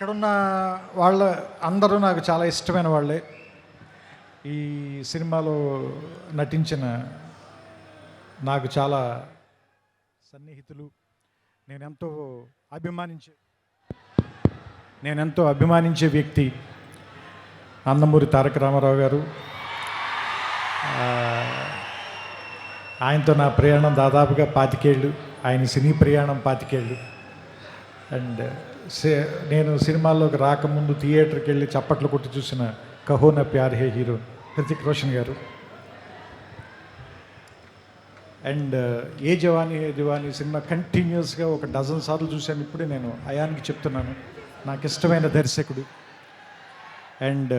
ఇక్కడున్న వాళ్ళ అందరూ నాకు చాలా ఇష్టమైన వాళ్ళే. ఈ సినిమాలో నటించిన నాకు చాలా సన్నిహితులు. నేనెంతో అభిమానించే వ్యక్తి నందమూరి తారక రామారావు గారు. ఆయనతో నా ప్రయాణం దాదాపుగా 25 ఏళ్ళు, ఆయన సినీ ప్రయాణం 25 ఏళ్ళు. అండ్ నేను సినిమాల్లోకి రాకముందు థియేటర్కి వెళ్ళి చప్పట్లు కొట్టి చూసిన కహో నా ప్యార్ హే హీరో హృతిక్ రోషన్ గారు. అండ్ ఏ జవానీ హే దివానీ సినిమా కంటిన్యూస్గా 12 సార్లు చూశాను. ఇప్పుడే నేను అయాన్కి చెప్తున్నాను, నాకు ఇష్టమైన దర్శకుడు. అండ్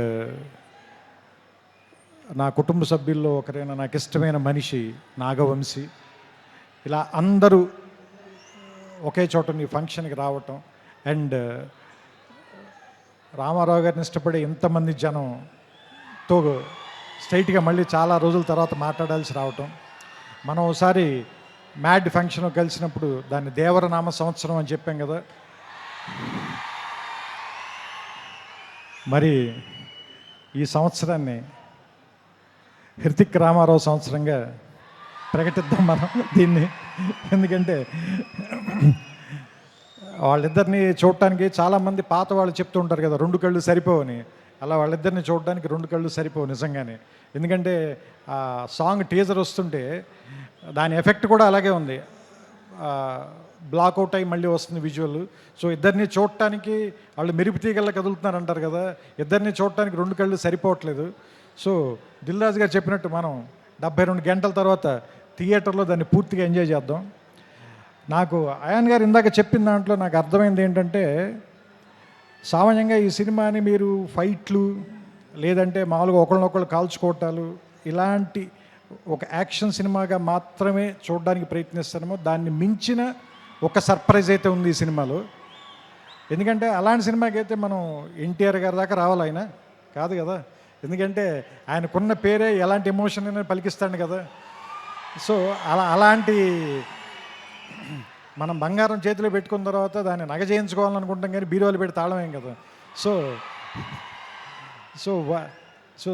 నా కుటుంబ సభ్యుల్లో ఒకరైన నాకు ఇష్టమైన మనిషి నాగవంశీ. ఇలా అందరూ ఒకే చోట నీ ఫంక్షన్కి రావటం, అండ్ రామారావు గారిని ఇష్టపడే ఇంతమంది జనంతో స్ట్రైట్గా మళ్ళీ చాలా రోజుల తర్వాత మాట్లాడాల్సి రావటం. మనం ఒకసారి మ్యాడ్ ఫంక్షన్ కలిసినప్పుడు దాన్ని దేవరనామ సంవత్సరం అని చెప్పాం కదా. మరి ఈ సంవత్సరాన్ని హృతిక్ రామారావు సంవత్సరంగా ప్రకటిద్దాం మనం దీన్ని. ఎందుకంటే వాళ్ళిద్దరిని చూడటానికి చాలామంది పాత వాళ్ళు చెప్తూ ఉంటారు కదా 2 కళ్ళు సరిపోవని. అలా వాళ్ళిద్దరిని చూడడానికి 2 కళ్ళు సరిపోవు నిజంగానే. ఎందుకంటే ఆ సాంగ్ టీజర్ వస్తుంటే దాని ఎఫెక్ట్ కూడా అలాగే ఉంది. బ్లాక్అవుట్ అయ్యి మళ్ళీ వస్తుంది విజువల్. సో ఇద్దరిని చూడటానికి వాళ్ళు మెరుపు తీగల్లో కదులుతున్నారు అంటారు కదా, ఇద్దరిని చూడటానికి 2 కళ్ళు సరిపోవట్లేదు. సో దిల్ రాజు గారు చెప్పినట్టు మనం 72 గంటల తర్వాత థియేటర్లో దాన్ని పూర్తిగా ఎంజాయ్ చేద్దాం. నాకు అయాన్ గారు ఇందాక చెప్పిన దాంట్లో నాకు అర్థమైంది ఏంటంటే, సామాన్యంగా ఈ సినిమాని మీరు ఫైట్లు లేదంటే మామూలుగా ఒకళ్ళనొకళ్ళు కాల్చుకోవటాలు ఇలాంటి ఒక యాక్షన్ సినిమాగా మాత్రమే చూడడానికి ప్రయత్నిస్తానేమో. దాన్ని మించిన ఒక సర్ప్రైజ్ అయితే ఉంది ఈ సినిమాలో. ఎందుకంటే అలాంటి సినిమాకి అయితే మనం ఎన్టీఆర్ గారి దాకా రావాలి, ఆయన కాదు కదా. ఎందుకంటే ఆయనకున్న పేరే ఎలాంటి ఎమోషన్ అయినా పలికిస్తాడు కదా. సో అలాంటి మనం బంగారం చేతిలో పెట్టుకున్న తర్వాత దాన్ని నగ చేయించుకోవాలనుకుంటాం, కానీ బీరువాలు పెట్టి తాళమేం కదా. సో సో సో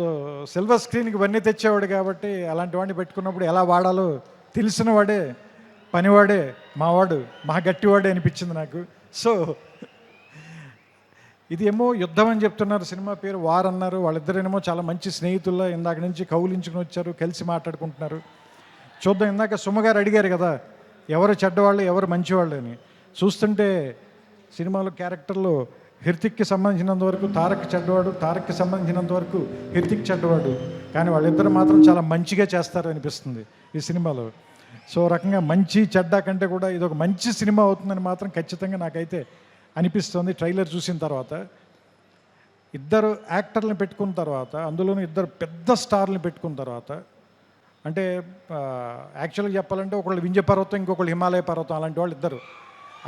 సిల్వర్ స్క్రీన్కి ఇవన్నీ తెచ్చేవాడు కాబట్టి అలాంటి వాడిని పెట్టుకున్నప్పుడు ఎలా వాడాలో తెలిసిన వాడే, పనివాడే, మావాడు, మా గట్టివాడే అనిపించింది నాకు. సో ఇది ఏమో యుద్ధం అని చెప్తున్నారు, సినిమా పేరు వార్ అన్నారు. వాళ్ళిద్దరేమో చాలా మంచి స్నేహితుల్లో ఇందాక నుంచి కౌలించుకుని వచ్చారు, కలిసి మాట్లాడుకుంటున్నారు. చూద్దాం. ఇందాక సుమగారు అడిగారు కదా ఎవరు చెడ్డవాళ్ళు ఎవరు మంచివాళ్ళు అని. చూస్తుంటే సినిమాలో క్యారెక్టర్లో హృతిక్కి సంబంధించినంత వరకు తారక్ చెడ్డవాడు, తారక్కి సంబంధించినంత వరకు హృతిక్ చెడ్డవాడు. కానీ వాళ్ళిద్దరు మాత్రం చాలా మంచిగా చేస్తారు అనిపిస్తుంది ఈ సినిమాలో. సో రకంగా మంచి చెడ్డ కంటే కూడా ఇది ఒక మంచి సినిమా అవుతుందని మాత్రం ఖచ్చితంగా నాకైతే అనిపిస్తుంది. ట్రైలర్ చూసిన తర్వాత ఇద్దరు యాక్టర్లను పెట్టుకున్న తర్వాత, అందులోనూ ఇద్దరు పెద్ద స్టార్లను పెట్టుకున్న తర్వాత, అంటే యాక్చువల్గా చెప్పాలంటే ఒకళ్ళు వింధ్య పర్వతం, ఇంకొకళ్ళు హిమాలయ పర్వతం, అలాంటి వాళ్ళు ఇద్దరు.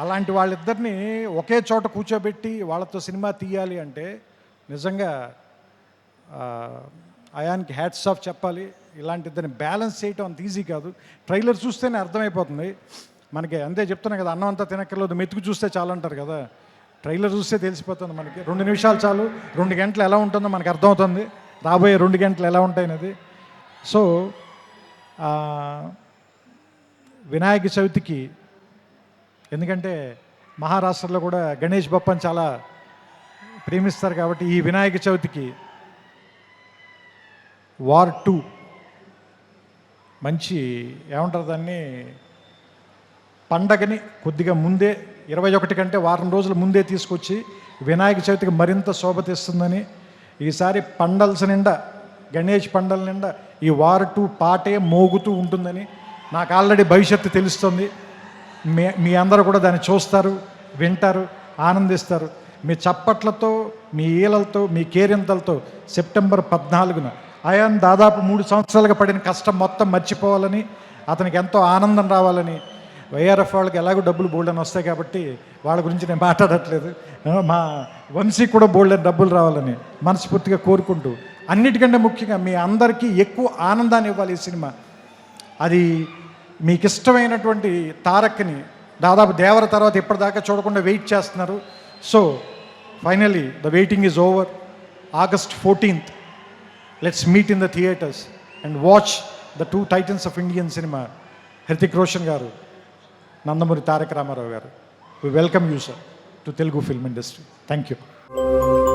అలాంటి వాళ్ళిద్దరిని ఒకే చోట కూర్చోబెట్టి వాళ్ళతో సినిమా తీయాలి అంటే నిజంగా అయాన్కి హ్యాట్స్ ఆఫ్ చెప్పాలి. ఇలాంటి ఇద్దరిని బ్యాలెన్స్ చేయటం అంత ఈజీ కాదు. ట్రైలర్ చూస్తేనే అర్థమైపోతుంది మనకి. అంతే చెప్తున్నా కదా, అన్నం అంతా తినక్కర్లేదు, మెతుకు చూస్తే చాలు అంటారు కదా. ట్రైలర్ చూస్తే తెలిసిపోతుంది మనకి. 2 నిమిషాలు చాలు, 2 గంటలు ఎలా ఉంటుందో మనకు అర్థమవుతుంది, రాబోయే 2 గంటలు ఎలా ఉంటాయనేది. సో వినాయక చవితికి, ఎందుకంటే మహారాష్ట్రలో కూడా గణేష్ బప్పని చాలా ప్రేమిస్తారు కాబట్టి ఈ వినాయక చవితికి వార్ 2 మంచి ఏమంటారు దాన్ని, పండగని కొద్దిగా ముందే 21 కంటే వారం రోజుల ముందే తీసుకొచ్చి వినాయక చవితికి మరింత శోభ తెస్తుందని, ఈసారి పండల్స్ నిండా, గణేష్ పండల నిండా ఈ వార్ 2 పాటే మోగుతూ ఉంటుందని నాకు ఆల్రెడీ భవిష్యత్తు తెలుస్తుంది. మీ అందరూ కూడా దాన్ని చూస్తారు, వింటారు, ఆనందిస్తారు. మీ చప్పట్లతో, మీ ఈలలతో, మీ కేరింతలతో సెప్టెంబర్ 14న అయాన్ దాదాపు 3 సంవత్సరాలుగా పడిన కష్టం మొత్తం మర్చిపోవాలని, అతనికి ఎంతో ఆనందం రావాలని, వైఆర్ఎఫ్ వాళ్ళకి ఎలాగో డబ్బులు బోల్డని వస్తాయి కాబట్టి వాళ్ళ గురించి నేను మాట్లాడట్లేదు, మా వంశీ కూడా బోల్డని డబ్బులు రావాలని మనస్ఫూర్తిగా కోరుకుంటూ, అన్నిటికంటే ముఖ్యంగా మీ అందరికీ ఎక్కువ ఆనందాన్ని ఇవ్వాలి ఈ సినిమా. అది మీకు ఇష్టమైనటువంటి తారక్ని దాదాపు దేవర తర్వాత ఇప్పటిదాకా చూడకుండా వెయిట్ చేస్తున్నారు. So finally the waiting is over. August 14th, let's meet in the theatres and watch the two titans of Indian cinema, Hrithik Roshan garu, Nandamuri Tarak Ramarao garu. We welcome you, sir, to Telugu film industry. Thank you.